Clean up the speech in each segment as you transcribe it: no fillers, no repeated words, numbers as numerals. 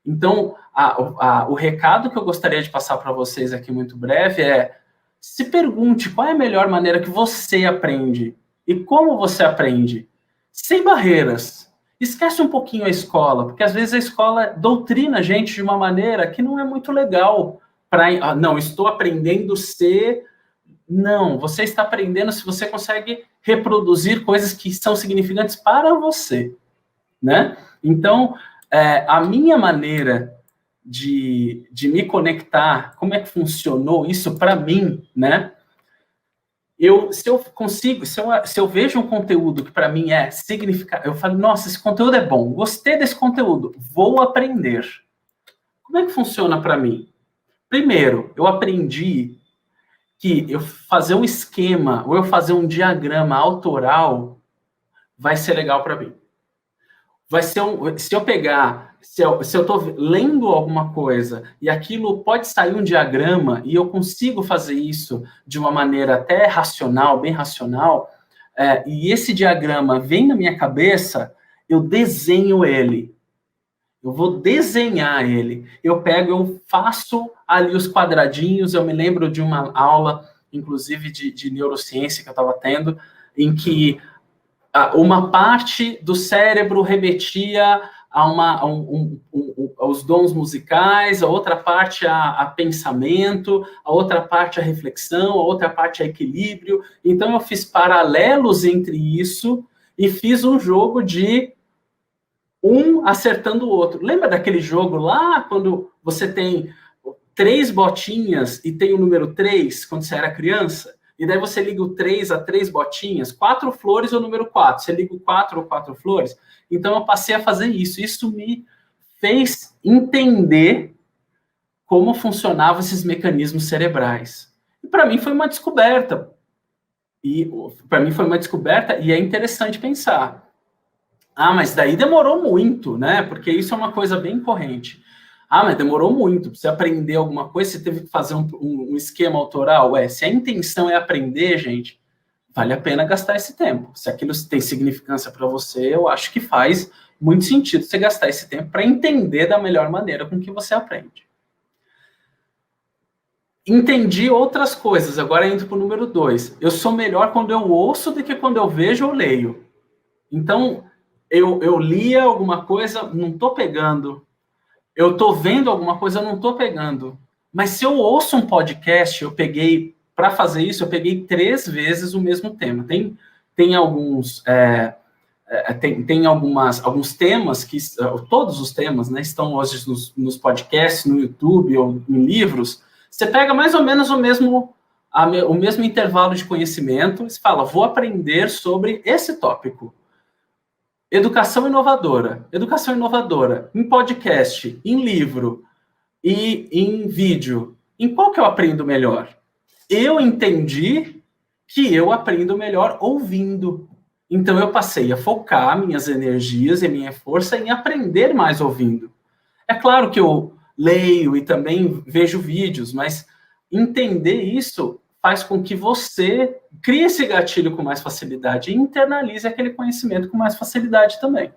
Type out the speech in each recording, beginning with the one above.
Então, o recado que eu gostaria de passar para vocês aqui muito breve é: se pergunte qual é a melhor maneira que você aprende e como você aprende, sem barreiras. Esquece um pouquinho a escola, porque às vezes a escola doutrina a gente de uma maneira que não é muito legal. Não, estou aprendendo a ser... Não, você está aprendendo se você consegue reproduzir coisas que são significantes para você, né? Então, a minha maneira de me conectar, como é que funcionou isso para mim, né? Se eu vejo um conteúdo que para mim é significativo, eu falo, nossa, esse conteúdo é bom, gostei desse conteúdo, vou aprender. Como é que funciona para mim? Primeiro, eu aprendi que eu fazer um esquema ou eu fazer um diagrama autoral vai ser legal para mim. Se eu estou lendo alguma coisa e aquilo pode sair um diagrama e eu consigo fazer isso de uma maneira até racional, bem racional, e esse diagrama vem na minha cabeça, eu desenho ele. Eu vou desenhar ele. Eu faço ali os quadradinhos. Eu me lembro de uma aula, inclusive de neurociência que eu estava tendo, em que uma parte do cérebro remetia aos dons musicais, a outra parte a pensamento, a outra parte a reflexão, a outra parte a equilíbrio. Então, eu fiz paralelos entre isso e fiz um jogo de um acertando o outro. Lembra daquele jogo lá, quando você tem 3 botinhas e tem o número 3, quando você era criança? E daí você liga o 3 a 3 botinhas, 4 flores ou número 4. Você liga o 4 ou 4 flores. Então, eu passei a fazer isso. Isso me fez entender como funcionavam esses mecanismos cerebrais. E para mim foi uma descoberta. E é interessante pensar. Mas daí demorou muito, né? Porque isso é uma coisa bem corrente. Mas demorou muito. Para você aprender alguma coisa, você teve que fazer um esquema autoral. Se a intenção é aprender, gente, vale a pena gastar esse tempo. Se aquilo tem significância para você, eu acho que faz muito sentido você gastar esse tempo para entender da melhor maneira com que você aprende. Entendi outras coisas. Agora entro para o número 2. Eu sou melhor quando eu ouço do que quando eu vejo ou leio. Então, eu lia alguma coisa, não estou pegando. Eu estou vendo alguma coisa, eu não estou pegando. Mas se eu ouço um podcast, para fazer isso, eu peguei 3 vezes o mesmo tema. Tem alguns alguns temas que todos os temas, né, estão hoje nos podcasts, no YouTube ou em livros. Você pega mais ou menos o mesmo intervalo de conhecimento e fala, vou aprender sobre esse tópico. Educação inovadora em podcast, em livro e em vídeo. Em qual que eu aprendo melhor? Eu entendi que eu aprendo melhor ouvindo. Então, eu passei a focar minhas energias e minha força em aprender mais ouvindo. É claro que eu leio e também vejo vídeos, mas entender isso faz com que você crie esse gatilho com mais facilidade e internalize aquele conhecimento com mais facilidade também.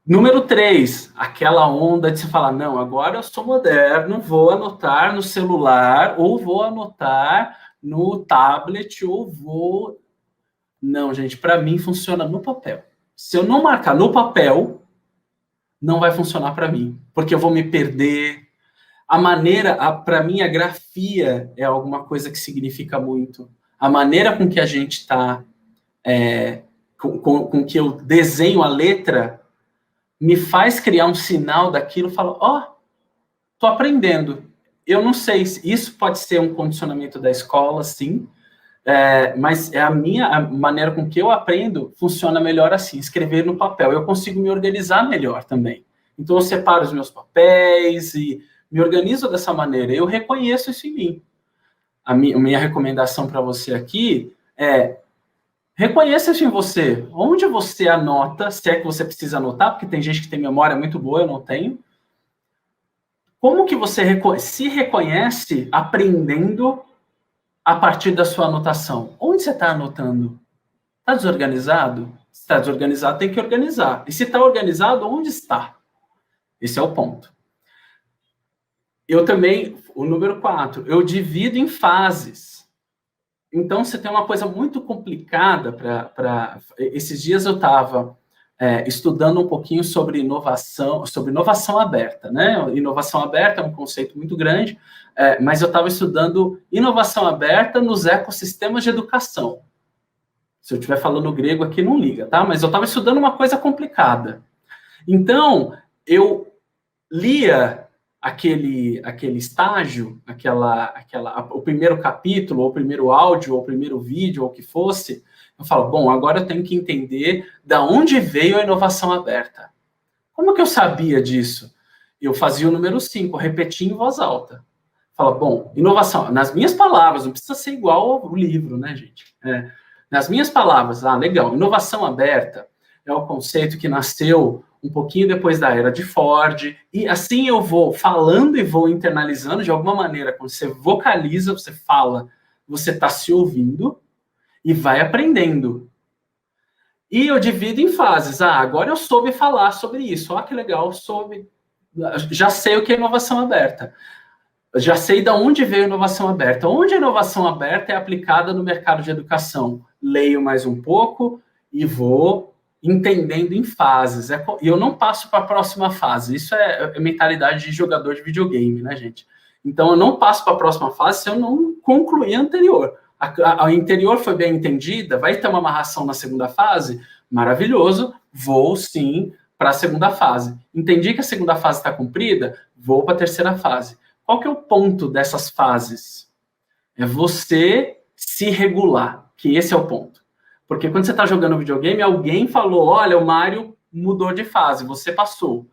Número 3, aquela onda de se falar, não, agora eu sou moderno, vou anotar no celular, ou vou anotar no tablet, ou vou... Não, gente, para mim funciona no papel. Se eu não marcar no papel, não vai funcionar para mim, porque eu vou me perder. Para mim, a grafia é alguma coisa que significa muito. A maneira com que a gente está, com que eu desenho a letra, me faz criar um sinal daquilo, falo, tô aprendendo. Eu não sei, isso pode ser um condicionamento da escola, sim, mas a maneira com que eu aprendo funciona melhor assim, escrever no papel. Eu consigo me organizar melhor também. Então, eu separo os meus papéis e me organizo dessa maneira. Eu reconheço isso em mim. A minha recomendação para você aqui é reconheça isso em você. Onde você anota, se é que você precisa anotar, porque tem gente que tem memória muito boa, eu não tenho. Como que você se reconhece aprendendo a partir da sua anotação? Onde você está anotando? Está desorganizado? Se está desorganizado, tem que organizar. E se está organizado, onde está? Esse é o ponto. Eu também, o número 4, eu divido em fases. Então, você tem uma coisa muito complicada para... Esses dias eu estava estudando um pouquinho sobre inovação aberta, né? Inovação aberta é um conceito muito grande, mas eu estava estudando inovação aberta nos ecossistemas de educação. Se eu estiver falando grego aqui, não liga, tá? Mas eu estava estudando uma coisa complicada. Então, eu lia aquele estágio, o primeiro capítulo, ou o primeiro áudio, ou o primeiro vídeo, ou o que fosse, eu falo, bom, agora eu tenho que entender da onde veio a inovação aberta. Como que eu sabia disso? Eu fazia o número 5, repetia em voz alta. Fala, bom, inovação, nas minhas palavras, não precisa ser igual ao livro, né, gente? Nas minhas palavras, legal, inovação aberta é o conceito que nasceu um pouquinho depois da era de Ford, e assim eu vou falando e vou internalizando de alguma maneira, quando você vocaliza, você fala, você está se ouvindo e vai aprendendo. E eu divido em fases. Agora eu soube falar sobre isso. Que legal, soube. Já sei o que é inovação aberta. Já sei de onde veio a inovação aberta. Onde a inovação aberta é aplicada no mercado de educação? Leio mais um pouco e vou entendendo em fases. E eu não passo para a próxima fase. Isso é mentalidade de jogador de videogame, né, gente? Então, eu não passo para a próxima fase se eu não concluir a anterior. A anterior foi bem entendida? Vai ter uma amarração na segunda fase? Maravilhoso. Vou, sim, para a segunda fase. Entendi que a segunda fase está cumprida? Vou para a terceira fase. Qual que é o ponto dessas fases? É você se regular, que esse é o ponto. Porque quando você está jogando videogame, alguém falou, olha, o Mario mudou de fase, você passou.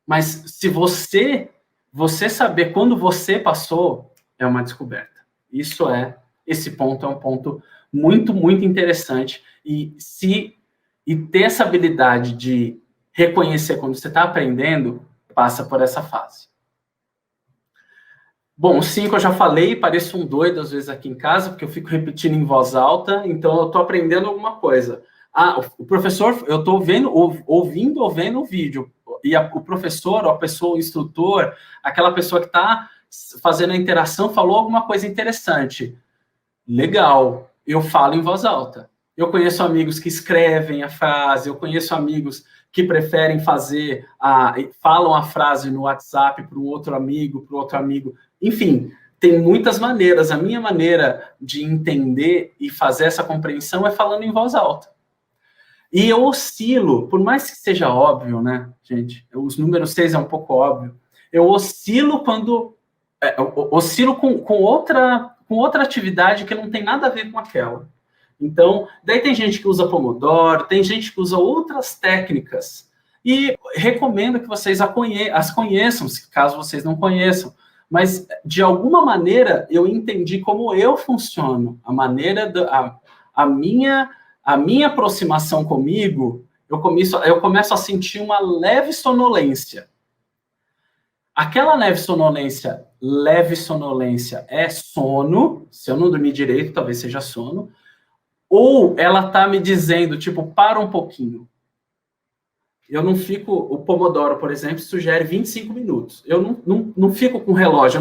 Mas se você saber quando você passou, é uma descoberta. Esse ponto é um ponto muito, muito interessante. E ter essa habilidade de reconhecer quando você está aprendendo, passa por essa fase. Bom, o 5 eu já falei, pareço um doido às vezes aqui em casa, porque eu fico repetindo em voz alta, então eu estou aprendendo alguma coisa. O professor, eu estou ouvindo ou vendo o vídeo, e o professor, a pessoa, o instrutor, aquela pessoa que está fazendo a interação, falou alguma coisa interessante. Legal, eu falo em voz alta. Eu conheço amigos que escrevem a frase, eu conheço amigos que preferem falam a frase no WhatsApp para o outro amigo, enfim, tem muitas maneiras. A minha maneira de entender e fazer essa compreensão é falando em voz alta. E eu oscilo, por mais que seja óbvio, né, gente? Os números 6 é um pouco óbvio. Eu oscilo oscilo com outra atividade que não tem nada a ver com aquela. Então, daí tem gente que usa Pomodoro, tem gente que usa outras técnicas. E recomendo que vocês as conheçam, caso vocês não conheçam. Mas, de alguma maneira, eu entendi como eu funciono. A minha aproximação comigo, eu começo a sentir uma leve sonolência. Aquela leve sonolência é sono, se eu não dormir direito, talvez seja sono, ou ela está me dizendo, tipo, para um pouquinho. Eu não fico, o Pomodoro, por exemplo, sugere 25 minutos. Eu não fico com relógio,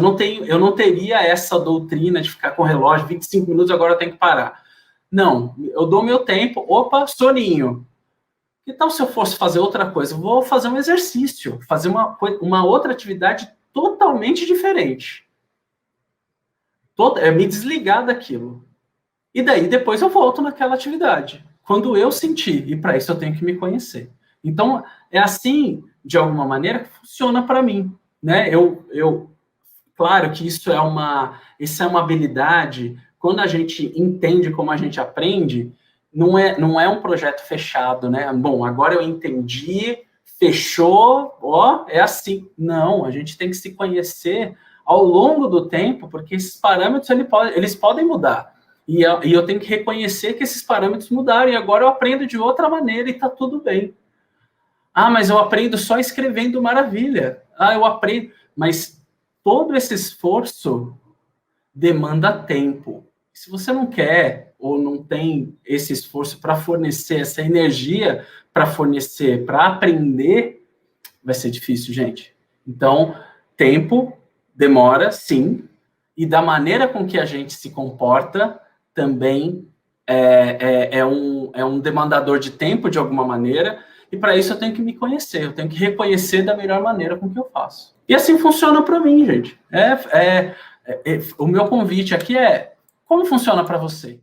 eu não teria essa doutrina de ficar com relógio, 25 minutos, agora eu tenho que parar. Não, eu dou meu tempo, soninho. Que tal se eu fosse fazer outra coisa? Eu vou fazer um exercício, fazer uma outra atividade totalmente diferente. Me desligar daquilo. E daí, depois eu volto naquela atividade. Quando eu sentir, e para isso eu tenho que me conhecer. Então, é assim, de alguma maneira, que funciona para mim. Né? Claro que isso é uma habilidade, quando a gente entende como a gente aprende, não é um projeto fechado, né? Bom, agora eu entendi, fechou, é assim. Não, a gente tem que se conhecer ao longo do tempo, porque esses parâmetros eles podem mudar. E eu tenho que reconhecer que esses parâmetros mudaram, e agora eu aprendo de outra maneira e está tudo bem. Mas eu aprendo só escrevendo, maravilha. Eu aprendo. Mas todo esse esforço demanda tempo. Se você não quer ou não tem esse esforço para fornecer essa energia, para aprender, vai ser difícil, gente. Então, tempo demora, sim, e da maneira com que a gente se comporta também é um demandador de tempo, de alguma maneira, e para isso eu tenho que me conhecer, eu tenho que reconhecer da melhor maneira com que eu faço. E assim funciona para mim, gente. O meu convite aqui é: como funciona para você?